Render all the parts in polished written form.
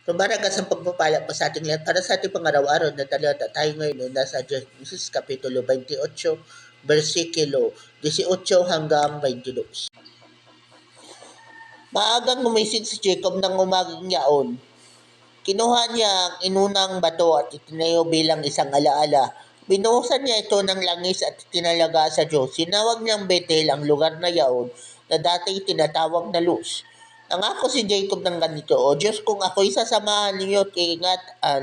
Tumaragas ang pagpapala pa sa ating lahat para sa ating pangaraw-araw na talata. Tayo ngayon ay nasa Genesis Kapitulo 28, versikulo 18 hanggang 22. Maagang gumising si Jacob ng umagang yaon. Kinuha niya ang inunang bato at itinayo bilang isang alaala. Binuhusan niya ito ng langis at tinalaga sa Diyos. Sinawag niyang Bethel ang lugar na yaon na dati tinatawag na Luz. Nangako si Jacob ng ganito, O Diyos, kung ako'y sasamahan ninyo at iingatan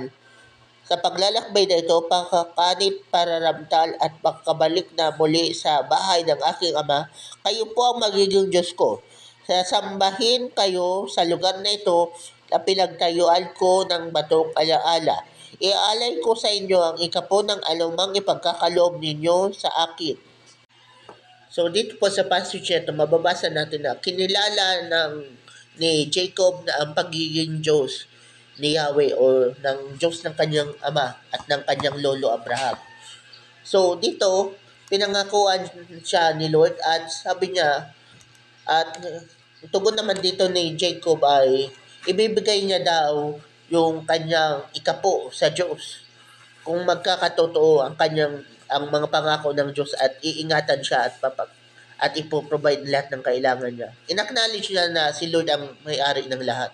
sa paglalakbay na ito, pangkakanit, pararamtal at pagkabalik na muli sa bahay ng aking ama, kayo po ang magiging Diyos ko. Sasambahin kayo sa lugar na ito na pinagtayuan ko ng batong alaala. Iaalay ko sa inyo ang ikapo ng alumang ipagkakaloob ninyo sa akin. So dito po sa passage ito, mababasa natin na kinilala ni Jacob na ang pagiging Diyos ni Yahweh o ng Diyos ng kanyang ama at ng kanyang lolo Abraham. So dito, pinangakuan siya ni Lord at sabi niya, at tugon naman dito ni Jacob ay ibibigay niya daw yung kanyang ikapo sa Diyos kung magkakatotoo ang mga pangako ng Diyos at iingatan siya at ipoprovide lahat ng kailangan niya. In-acknowledge niya na si Lord ang may-ari ng lahat.